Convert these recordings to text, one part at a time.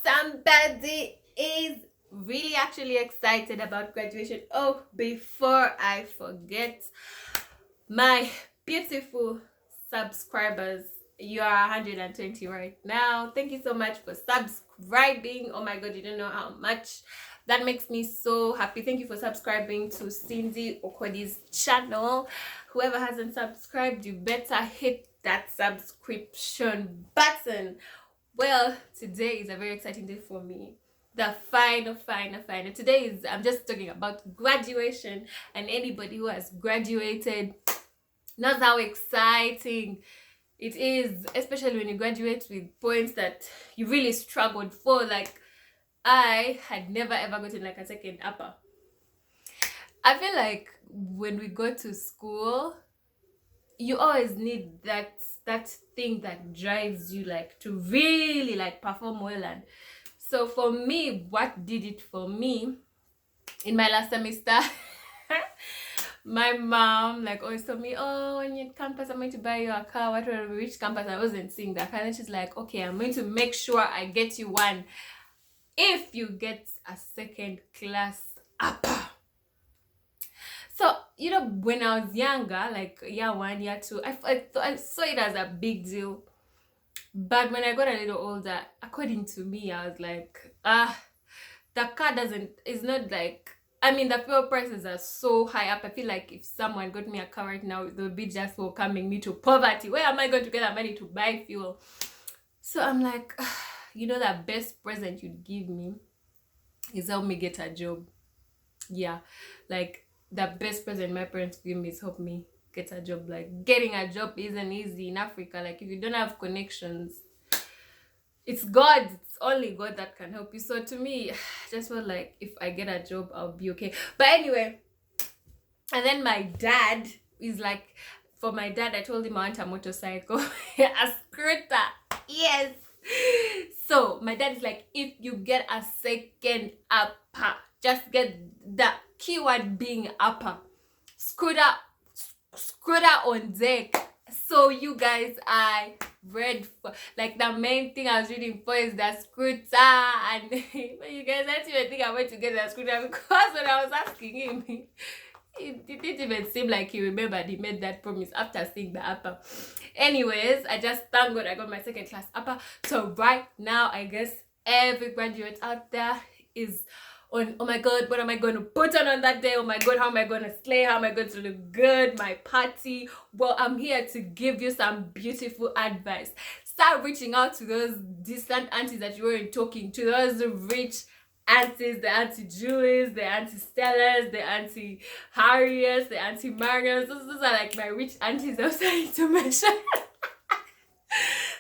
somebody is really actually excited about graduation. Oh, before I forget, my beautiful subscribers, you are 120 right now. Thank you so much for subscribing. Oh my god, you don't know how much that makes me so happy. Thank you for subscribing to Cindy Okodi's channel. Whoever hasn't subscribed, you better hit that subscription button. Well, today is a very exciting day for me. The final. Today is, I'm just talking about graduation, and anybody who has graduated knows how exciting it is, especially when you graduate with points that you really struggled for. Like, I had never ever gotten like a second upper. I feel like when we go to school, you always need that thing that drives you, like, to really like perform well. And so for me, what did it for me in my last semester, my mom like always told me, oh, when you're at campus, I'm going to buy you a car. Whatever, we reached campus, I wasn't seeing that car. And she's like, okay, I'm going to make sure I get you one if you get a second class upper. So, you know, when I was younger, like year one, year two, I saw it as a big deal. But when I got a little older, according to me, I was like, the car is not like, I mean, the fuel prices are so high up. I feel like if someone got me a car right now, they would be just welcoming me to poverty. Where am I going to get the money to buy fuel? So I'm like, you know, the best present you'd give me is help me get a job. Yeah, like, the best present my parents give me is help me get a job. Like, getting a job isn't easy in Africa. Like, if you don't have connections, it's God. It's only God that can help you. So to me, just felt like if I get a job, I'll be okay. But anyway, and then my dad is like, for my dad, I told him I want a motorcycle, a scooter. Yes. So my dad is like, if you get a second upper, just get the keyword being upper, scooter on deck. So you guys, I read for, like, the main thing I was reading for is the scooter. And you guys, I didn't even think I went to get the scooter, because when I was asking him, it didn't even seem like he remembered he made that promise after seeing the upper. Anyways, I just thank God I got my second class upper. So right now, I guess every graduate out there is on, oh my god, what am I going to put on that day? Oh my god, how am I going to slay? How am I going to look good? My party. Well, I'm here to give you some beautiful advice. Start reaching out to those distant aunties that you weren't talking to, those rich aunties, the Auntie Julies, the Auntie Stellas, the Auntie Harriets, the Auntie Marians. Those are like my rich aunties I was trying to mention.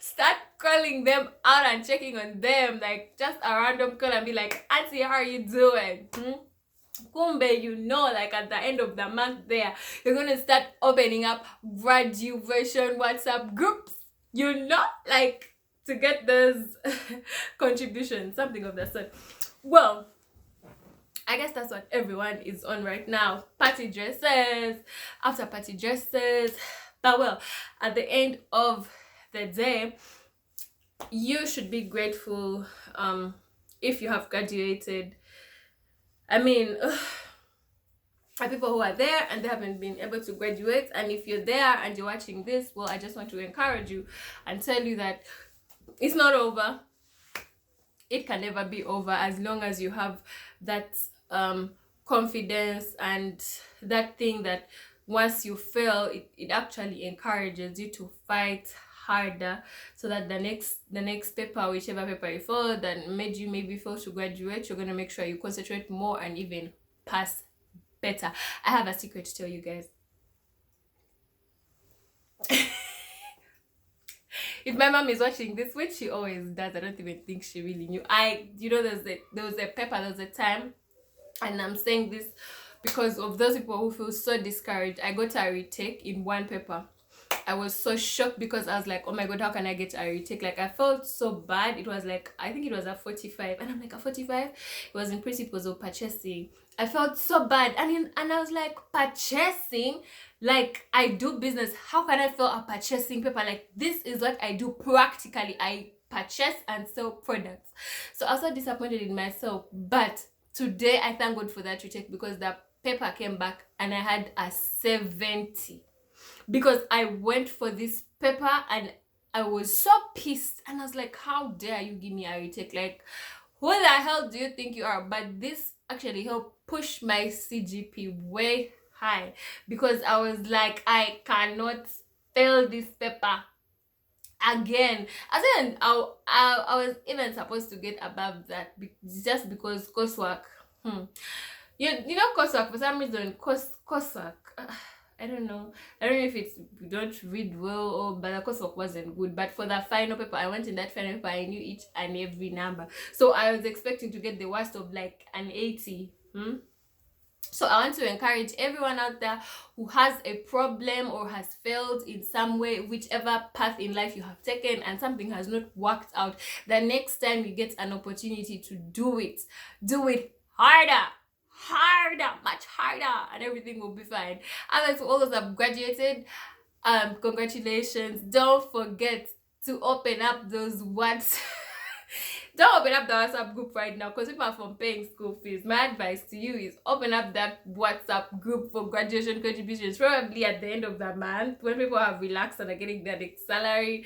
Start calling them out and checking on them, like just a random call, and be like, auntie, how are you doing? Kumbe, you know, like at the end of the month there, you're gonna start opening up graduation WhatsApp groups, you know, like, to get those contributions, something of that sort. Well, I guess that's what everyone is on right now. Party dresses, after party dresses. But well, at the end of the day, you should be grateful if you have graduated. I mean, are people who are there and they haven't been able to graduate, and if you're there and you're watching this, well, I just want to encourage you and tell you that it's not over. It can never be over, as long as you have that confidence and that thing that once you fail, it actually encourages you to fight harder, so that the next paper, whichever paper you failed that made you maybe fail to graduate, you're gonna make sure you concentrate more and even pass better. I have a secret to tell you guys. If my mom is watching this, which she always does, I don't even think she really knew. There was a time, and I'm saying this because of those people who feel so discouraged. I got a retake in one paper. I was so shocked because I was like, oh my god, how can I get a retake? Like, I felt so bad. It was like, I think it was a 45, and I'm like, a 45? It was in principles of purchasing. I felt so bad, and I was like, purchasing? Like, I do business. How can I fail a purchasing paper? Like, this is what I do practically. I purchase and sell products. So I was so disappointed in myself. But today I thank God for that retake, because the paper came back and I had a 70, because I went for this paper and I was so pissed, and I was like, how dare you give me a retake? Like, who the hell do you think you are? But this actually helped push my CGP way high, because I was like, I cannot fail this paper again. As in, I was even supposed to get above that, just because coursework. You know, coursework, for some reason, coursework. I don't know. I don't know if it's we don't read well, or but the coursework wasn't good. But for the final paper, I went in that final paper, I knew each and every number. So I was expecting to get the worst of like an 80. So I want to encourage everyone out there who has a problem or has failed in some way, whichever path in life you have taken and something has not worked out, the next time you get an opportunity to do it harder, much harder, and everything will be fine. Others who also have graduated, congratulations. Don't forget to open up those words. Don't open up the WhatsApp group right now, because people are from paying school fees. My advice to you is open up that WhatsApp group for graduation contributions, probably at the end of the month when people have relaxed and are getting their next salary.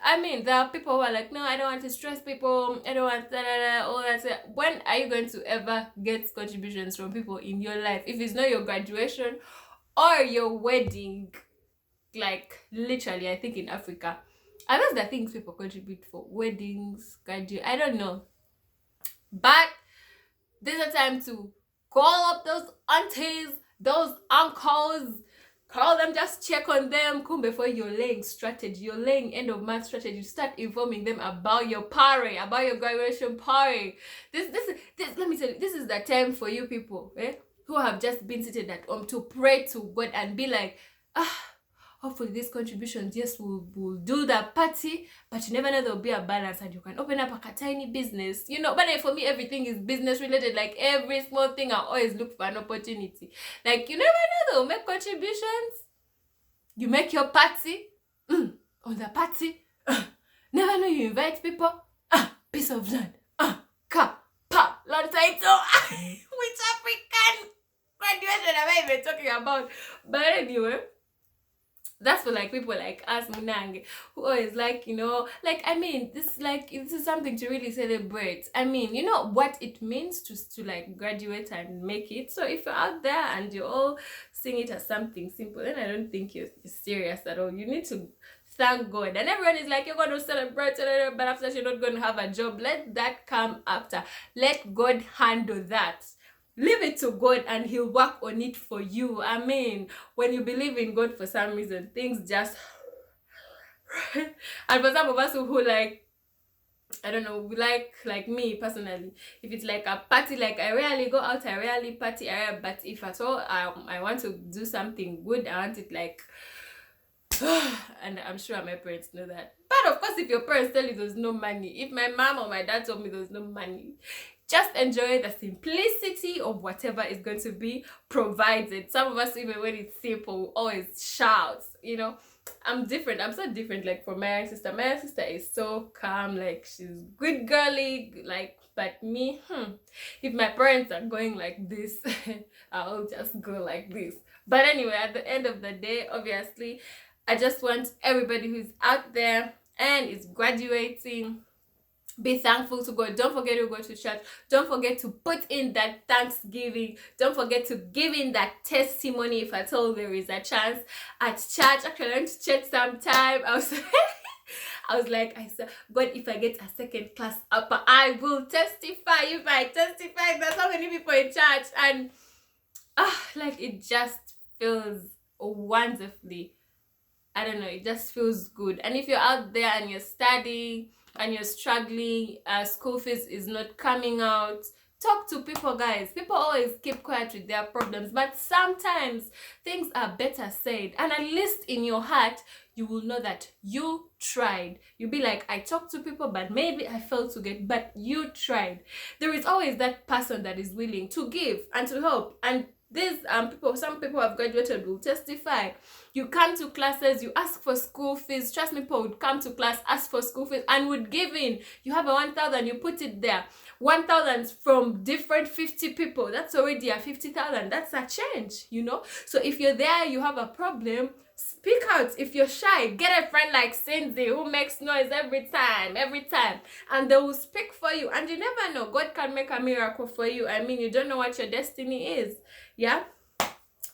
I mean, there are people who are like, no, I don't want to stress people, I don't want all that. When are you going to ever get contributions from people in your life? If it's not your graduation or your wedding, like literally, I think in Africa, are those the things people contribute for? Weddings, graduate, I don't know. But there's a time to call up those aunties, those uncles, call them, just check on them. Come before you're laying strategy, you're laying end of month strategy. Start informing them about your party, about your graduation party. This let me tell you, this is the time for you people, who have just been seated at home, to pray to God and be like, hopefully these contributions, yes, will do the party, but you never know, there'll be a balance and you can open up a tiny business, you know. But for me, everything is business related. Like every small thing, I always look for an opportunity. Like, you never know, they'll make contributions. You make your party, on the party, never know, you invite people, piece of land, car, land title. Which African graduation am I even talking about? But anyway, that's for like people like us Munange, who always like, you know, like, I mean, this is something to really celebrate. I mean, you know what it means to like graduate and make it. So if you're out there and you're all seeing it as something simple, then I don't think you're serious at all. You need to thank God. And everyone is like, you're going to celebrate, but after you're not going to have a job. Let that come after. Let God handle that. Leave it to God and he'll work on it for you. I mean, when you believe in God, for some reason, things just and for some of us who like, I don't know, we like me personally, if it's like a party, like I rarely go out, I rarely party, but if at all I want to do something good, I want it like and I'm sure my parents know that. But of course, if your parents tell you there's no money, if my mom or my dad told me there's no money, just enjoy the simplicity of whatever is going to be provided. Some of us, even when it's simple, always shout, you know. I'm different. I'm so different, like, from my sister. My sister is so calm, like, she's good girly, like, but me, if my parents are going like this, I'll just go like this. But anyway, at the end of the day, obviously, I just want everybody who's out there and is graduating, be thankful to God. Don't forget to go to church. Don't forget to put in that thanksgiving. Don't forget to give in that testimony if at all there is a chance at church. Actually, I went to church sometime. I was like, I said, God, if I get a second class upper, I will testify. If I testify, there's so many people in church, and like, it just feels wonderfully. I don't know, it just feels good. And if you're out there and you're studying and you're struggling, school fees is not coming out, talk to people, guys. People always keep quiet with their problems, but sometimes things are better said, and at least in your heart you will know that you tried. You'll be like, I talked to people, but maybe I failed to get, but you tried. There is always that person that is willing to give and to help. And these some people have graduated will testify You come to classes, you ask for school fees. Trust me, Paul would come to class, ask for school fees, and would give in. You have a 1,000, you put it there. 1,000 from different 50 people. That's already a 50,000. That's a change, you know. So if you're there, you have a problem, speak out. If you're shy, get a friend like Cindy who makes noise every time, and they will speak for you. And you never know, God can make a miracle for you. I mean, you don't know what your destiny is. Yeah.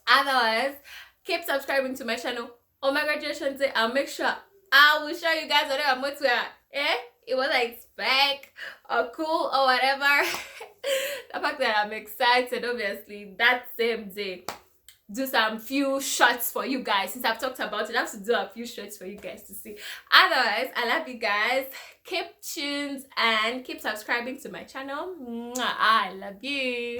Otherwise, keep subscribing to my channel. On my graduation day, I'll make sure I will show you guys whatever I'm going to wear. It was like spec or cool or whatever. The fact that I'm excited, obviously, that same day, do some few shots for you guys. Since I've talked about it, I have to do a few shots for you guys to see. Otherwise, I love you guys. Keep tuned and keep subscribing to my channel. I love you.